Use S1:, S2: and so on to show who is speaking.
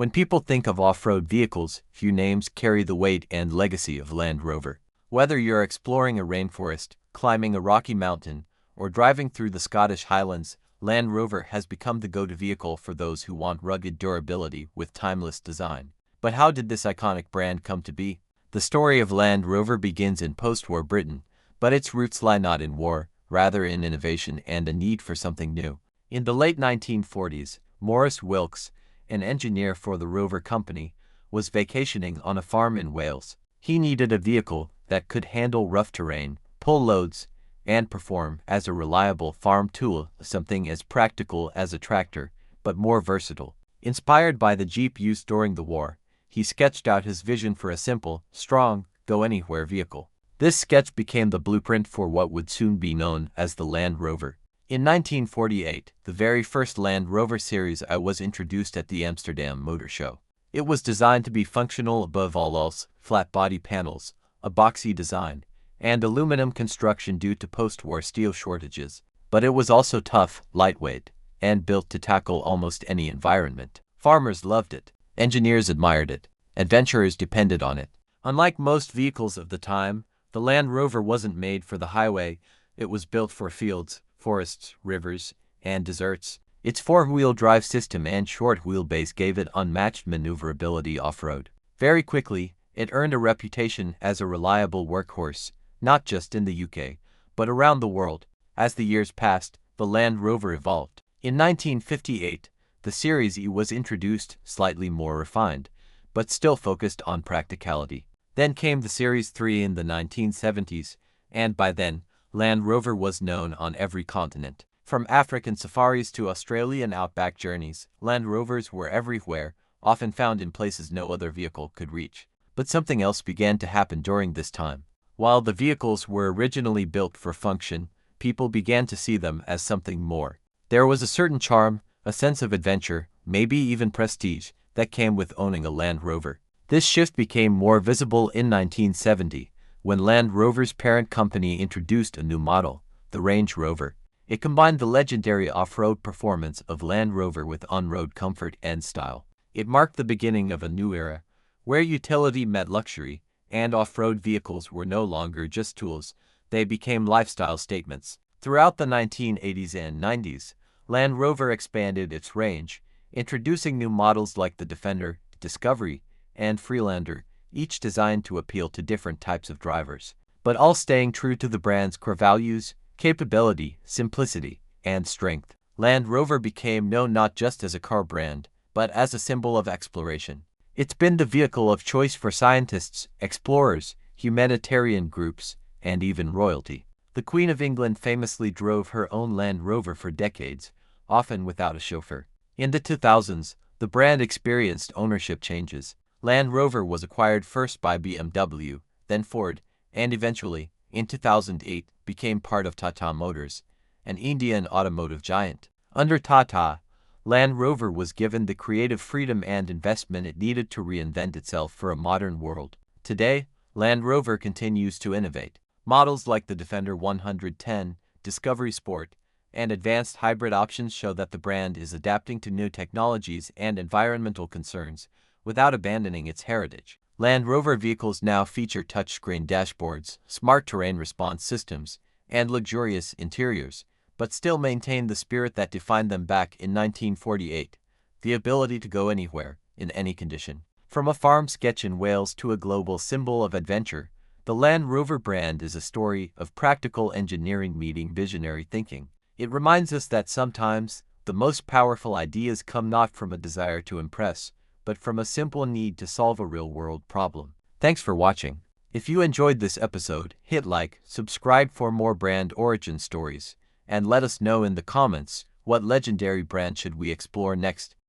S1: When people think of off-road vehicles, few names carry the weight and legacy of Land Rover. Whether you're exploring a rainforest, climbing a rocky mountain, or driving through the Scottish Highlands, Land Rover has become the go-to vehicle for those who want rugged durability with timeless design. But how did this iconic brand come to be? The story of Land Rover begins in post-war Britain, but its roots lie not in war, rather in innovation and a need for something new. In the late 1940s, Maurice Wilks, an engineer for the Rover Company, was vacationing on a farm in Wales. He needed a vehicle that could handle rough terrain, pull loads, and perform as a reliable farm tool, something as practical as a tractor, but more versatile. Inspired by the Jeep used during the war, he sketched out his vision for a simple, strong, go-anywhere vehicle. This sketch became the blueprint for what would soon be known as the Land Rover. In 1948, the very first Land Rover Series I was introduced at the Amsterdam Motor Show. It was designed to be functional above all else, flat body panels, a boxy design, and aluminum construction due to post-war steel shortages. But it was also tough, lightweight, and built to tackle almost any environment. Farmers loved it, engineers admired it, adventurers depended on it. Unlike most vehicles of the time, the Land Rover wasn't made for the highway, it was built for fields, forests, rivers, and deserts. Its four-wheel drive system and short wheelbase gave it unmatched maneuverability off-road. Very quickly, it earned a reputation as a reliable workhorse, not just in the UK, but around the world. As the years passed, the Land Rover evolved. In 1958, the Series E was introduced, slightly more refined, but still focused on practicality. Then came the Series 3 in the 1970s, and by then, Land Rover was known on every continent. From African safaris to Australian outback journeys, Land Rovers were everywhere, often found in places no other vehicle could reach. But something else began to happen during this time. While the vehicles were originally built for function, people began to see them as something more. There was a certain charm, a sense of adventure, maybe even prestige, that came with owning a Land Rover. This shift became more visible in 1970, when Land Rover's parent company introduced a new model, the Range Rover. It combined the legendary off-road performance of Land Rover with on-road comfort and style. It marked the beginning of a new era, where utility met luxury, and off-road vehicles were no longer just tools, they became lifestyle statements. Throughout the 1980s and 90s, Land Rover expanded its range, introducing new models like the Defender, Discovery, and Freelander, each designed to appeal to different types of drivers, but all staying true to the brand's core values: capability, simplicity, and strength. Land Rover became known not just as a car brand, but as a symbol of exploration. It's been the vehicle of choice for scientists, explorers, humanitarian groups, and even royalty. The Queen of England famously drove her own Land Rover for decades, often without a chauffeur. In the 2000s, the brand experienced ownership changes. Land Rover was acquired first by BMW, then Ford, and eventually, in 2008, became part of Tata Motors, an Indian automotive giant. Under Tata, Land Rover was given the creative freedom and investment it needed to reinvent itself for a modern world. Today, Land Rover continues to innovate. Models like the Defender 110, Discovery Sport, and advanced hybrid options show that the brand is adapting to new technologies and environmental concerns without abandoning its heritage. Land Rover vehicles now feature touchscreen dashboards, smart terrain response systems, and luxurious interiors, but still maintain the spirit that defined them back in 1948, the ability to go anywhere, in any condition. From a farm sketch in Wales to a global symbol of adventure, the Land Rover brand is a story of practical engineering meeting visionary thinking. It reminds us that sometimes the most powerful ideas come not from a desire to impress, but from a simple need to solve a real-world problem. Thanks for watching. If you enjoyed this episode, hit like, subscribe for more brand origin stories, and let us know in the comments what legendary brand should we explore next.